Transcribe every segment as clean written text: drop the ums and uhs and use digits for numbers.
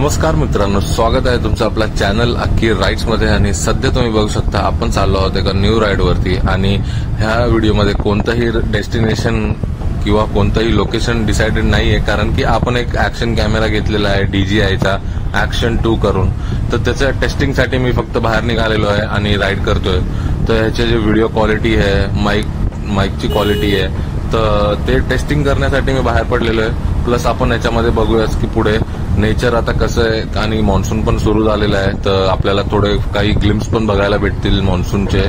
नमस्कार मित्रांनो, स्वागत आहे तुमचं आपल्या चॅनल अक्की राईड्स मध्ये। आणि सध्या तुम्ही बघू शकता आपण चाललो आहोत एका न्यू राईड वरती। आणि ह्या व्हिडिओमध्ये कोणतंही डेस्टिनेशन किंवा कोणतंही लोकेशन डिसाइडेड नाहीये, कारण की आपण एक ऍक्शन कॅमेरा घेतलेला आहे DJIचा ऍक्शन 2 करून। तर त्याच्या टेस्टिंगसाठी मी फक्त बाहेर निघालेलो आहे आणि राईड करतोय। तर ह्याचे जे व्हिडिओ क्वालिटी आहे, माईकची क्वालिटी आहे, तर ते टेस्टिंग करण्यासाठी मी बाहेर पडलेलो आहे। प्लस आपण याच्यामध्ये बघूयाच की पुढे नेचर आता कसं आहे, आणि मान्सून पण सुरू झालेला आहे, तर आपल्याला थोडे काही ग्लिम्स पण बघायला भेटतील मान्सूनचे।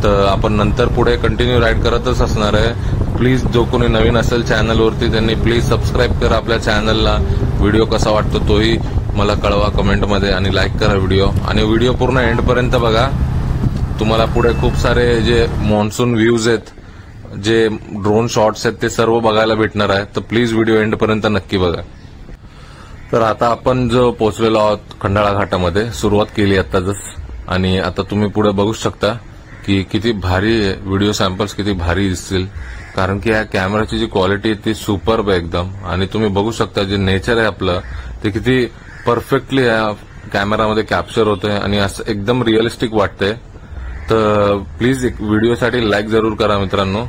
तर आपण नंतर पुढे कंटिन्यू राईड करतच असणार आहे। प्लीज जो कोणी नवीन असेल चॅनलवरती त्यांनी प्लीज सबस्क्राईब करा आपल्या चॅनलला। व्हिडिओ कसा वाटतो तोही मला कळवा कमेंटमध्ये, आणि लाईक करा व्हिडिओ, आणि व्हिडिओ पूर्ण एंडपर्यंत बघा। तुम्हाला पुढे खूप सारे जे मान्सून व्ह्यूज आहेत, जे ड्रोन शॉट्स आहेत, ते सर्व बघायला भेटणार आहे। तर प्लीज व्हिडिओ एंडपर्यंत नक्की बघा। तर आता आपण जो पोहोचलेलो आहोत खंडाळा घाटामध्ये, सुरुवात केली आताच, आणि आता तुम्ही पुढे बघू शकता की किती भारी व्हिडिओ सॅम्पल्स किती भारी दिसतील, कारण की या कॅमेराची जी क्वालिटी आहे ती सुपर्ब आहे एकदम। आणि तुम्ही बघू शकता जे नेचर आहे आपलं ते किती परफेक्टली या कॅमेरामध्ये कॅप्चर होतंय, आणि असं एकदम रिअलिस्टिक वाटतंय। तर प्लीज एक व्हिडिओसाठी लाईक जरूर करा मित्रांनो।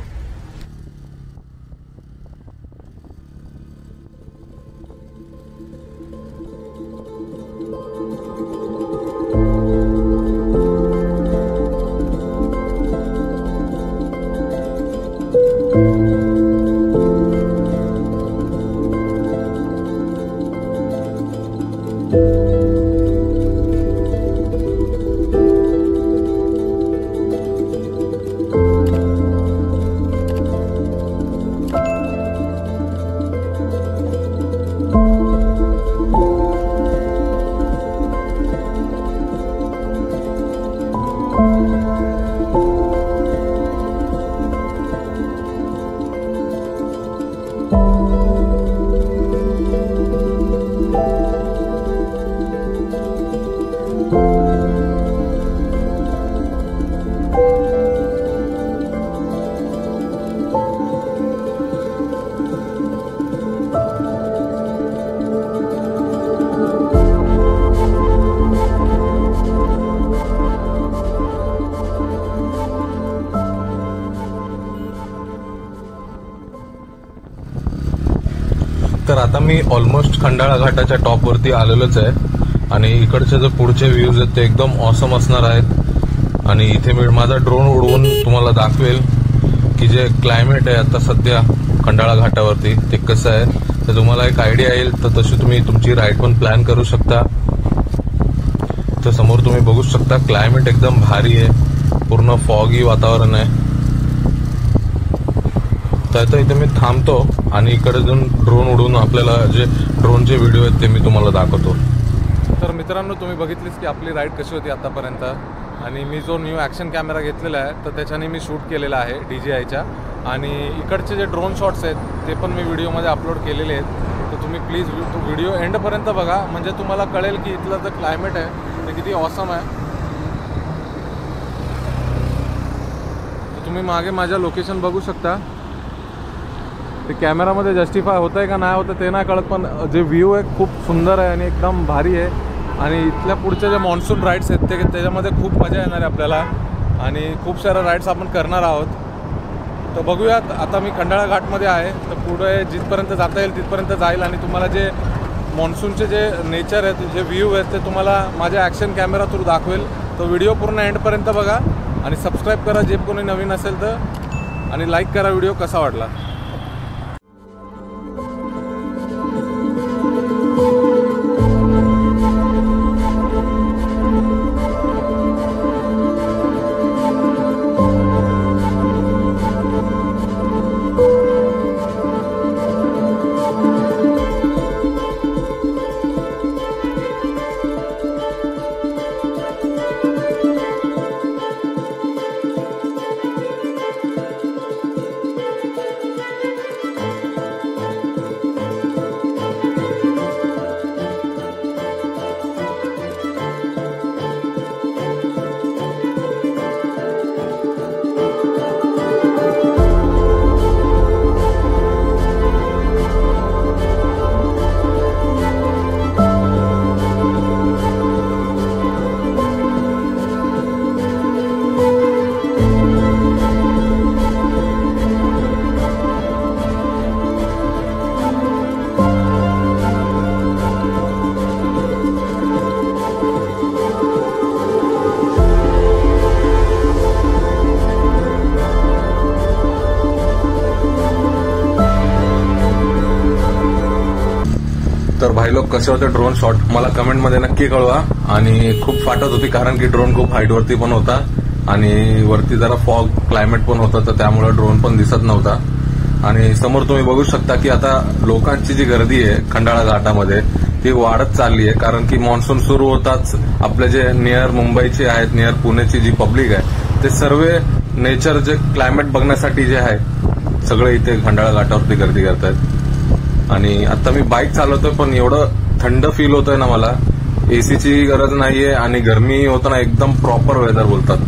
तर आता मी ऑलमोस्ट खंडाळा घाटाच्या टॉपवरती आलेलोच आहे, आणि इकडचे जे पुढचे व्ह्यूज आहेत ते एकदम ऑसम असणार आहेत। आणि इथे मी माझा ड्रोन उडवून तुम्हाला दाखवेल की जे क्लायमेट आहे आता सध्या खंडाळा घाटावरती ते कसं आहे, तर तुम्हाला एक आयडिया येईल। तर तशी तुम्ही तुमची राईड पण प्लॅन करू शकता। तर समोर तुम्ही बघू शकता क्लायमेट एकदम भारी आहे, पूर्ण फॉगी वातावरण आहे। तर इथे मी थांबतो आणि इकडे जाऊन ड्रोन उडवून आपल्याला जे ड्रोनचे व्हिडिओ आहेत ते मी तुम्हाला दाखवतो। तर मित्रांनो, तुम्ही बघितलीच की आपली राईड कशी होती आतापर्यंत, आणि मी जो न्यू ॲक्शन कॅमेरा घेतलेला आहे तर त्याच्याने मी शूट केलेला आहे DJIच्या। आणि इकडचे जे ड्रोन शॉट्स आहेत ते पण मी व्हिडिओमध्ये अपलोड केलेले आहेत। तर तुम्ही प्लीज व्हिडिओ एंडपर्यंत बघा, म्हणजे तुम्हाला कळेल की इथलं जे क्लायमेट आहे ते किती ऑसम आहे। तर तुम्ही मागे माझ्या लोकेशन बघू शकता। ते कॅमेरामध्ये जस्टिफाय होतंय का नाही होतं ते नाही कळत, पण जे व्ह्यू आहे खूप सुंदर आहे आणि एकदम भारी आहे। आणि इथल्या पुढच्या ज्या मान्सून राईड्स आहेत ते त्याच्यामध्ये खूप मजा येणार आहे आपल्याला, आणि खूप साऱ्या राईड्स आपण करणार आहोत। तर बघूयात, आता मी खंडाळा घाटमध्ये आहे, तर पुढे जिथपर्यंत जाता येईल तिथपर्यंत जाईल, आणि तुम्हाला जे मान्सूनचे जे नेचर आहेत, जे व्ह्यू आहेत ते तुम्हाला माझ्या ॲक्शन कॅमेरा थ्रू दाखवेल। तो व्हिडिओ पूर्ण एंडपर्यंत बघा, आणि सबस्क्राईब करा जे कोणी नवीन असेल तर, आणि लाईक करा व्हिडिओ कसा वाटला। लोक कसे होते ड्रोन शॉट मला कमेंटमध्ये नक्की कळवा. आणि खूप फाटत होती कारण की ड्रोन खूप हाईटवरती पण होता आणि वरती जरा फॉग क्लायमेट पण होतं, तर त्यामुळे ड्रोन पण दिसत नव्हता. आणि समोर तुम्ही बघू शकता की आता लोकांची जी गर्दी आहे खंडाळा घाटामध्ये ती वाढत चालली आहे, कारण की मान्सून सुरू होताच आपले जे नियर मुंबईचे आहेत, नियर पुण्याची जी पब्लिक आहे ते सर्व नेचर जे क्लायमेट बघण्यासाठी जे आहे सगळे इथे खंडाळा घाटावरती गर्दी करतायत. आणि आता मी बाईक चालवतोय पण एवढं थंड फील होतंय ना मला, एसीची गरज नाहीये आणि गरमी होताना एकदम प्रॉपर वेदर बोलतात.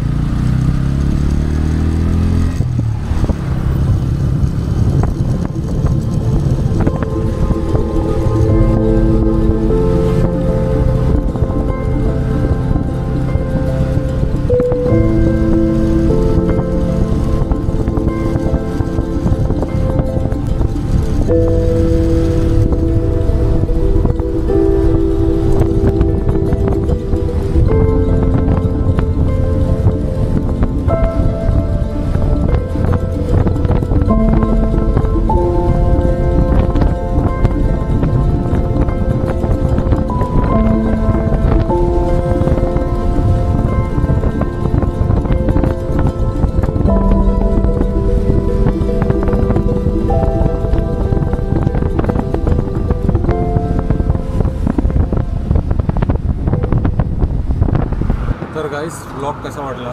तर गाईस ब्लॉग कसा वाटला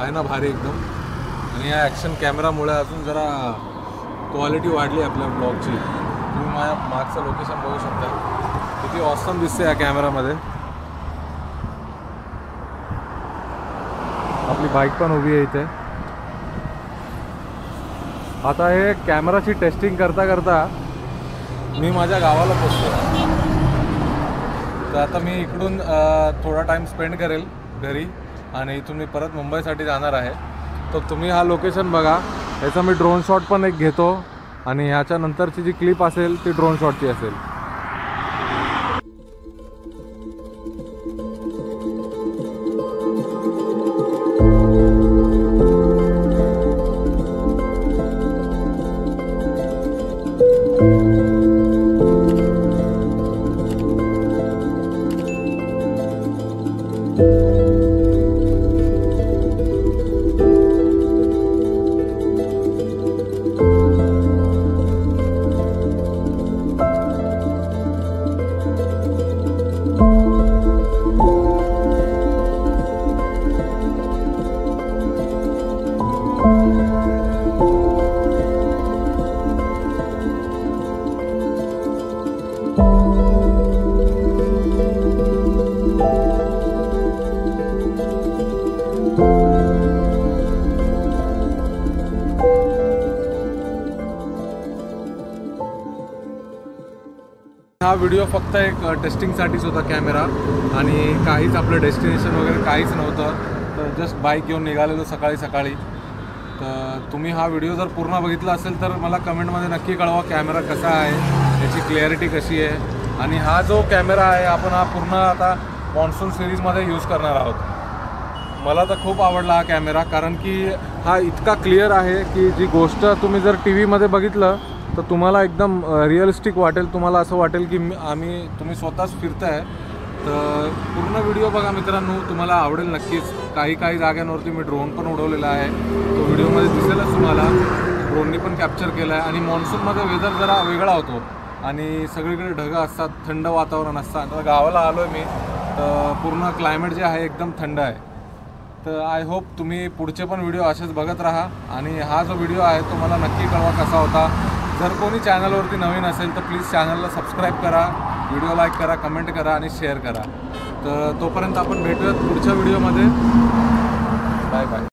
आहे ना भारी एकदम. आणि या ॲक्शन कॅमेरामुळे अजून जरा क्वालिटी वाढली आपल्या ब्लॉगची. तुम्ही माझ्या मागचं लोकेशन बघू शकता किती ऑसम दिसते या कॅमेरामध्ये. आपली बाईक पण उभी आहे इथे. आता हे कॅमेराची टेस्टिंग करता करता मी माझ्या गावाला पोचलो. तर आता मी इकडून थोडा टाईम स्पेंड करेल घरी आणि इथून मी परत मुंबईसाठी जाणार आहे. तर तुम्ही हा लोकेशन बघा. याचा मी ड्रोन शॉट पण एक घेतो आणि ह्याच्या नंतरची जी क्लिप असेल ती ड्रोन शॉटची असेल. हा व्हिडिओ फक्त एक टेस्टिंगसाठीच होता कॅमेरा आणि काहीच आपलं डेस्टिनेशन वगैरे काहीच नव्हतं. तर जस्ट बाईक घेऊन निघालेलो सकाळी सकाळी. तर तुम्ही हा व्हिडिओ जर पूर्ण बघितला असेल तर मला कमेंटमध्ये नक्की कळवा कॅमेरा कसा आहे, त्याची क्लॅरिटी कशी आहे. आणि हा जो कॅमेरा आहे आपण हा पूर्ण आता मॉन्सून सिरीजमध्ये यूज करणार आहोत. मला तर खूप आवडला हा कॅमेरा, कारण की हा इतका क्लिअर आहे की जी गोष्ट तुम्ही जर टी व्हीमध्ये बघितलं तर तुम्हाला एकदम रिअलिस्टिक वाटेल. तुम्हाला असं वाटेल की तुम्ही स्वतःच फिरताय. तर पूर्ण व्हिडिओ बघा मित्रांनो, तुम्हाला आवडेल नक्कीच. काही जागांवरती मी ड्रोन पण उडवलेला आहे, तो व्हिडिओमध्ये दिसेलच तुम्हाला. ड्रोननी पण कॅप्चर केला आहे. आणि मॉन्सूनमध्ये वेदर जरा वेगळा होतो आणि सगळीकडे ढगं असतात, थंड वातावरण असतं. आता गावाला आलो आहे मी, तर पूर्ण क्लायमेट जे आहे एकदम थंड आहे. तर आय होप तुम्ही पुढचे पण व्हिडिओ असेच बघत राहा. आणि हा जो व्हिडिओ आहे तो मला नक्की कळवा कसा होता. जर कोणी चॅनलवरती नवीन असेल तर प्लीज चॅनलला सबस्क्राईब करा, व्हिडिओ लाईक करा, कमेंट करा आणि शेअर करा. तर तोपर्यंत आपण भेटूयात पुढच्या व्हिडिओमध्ये.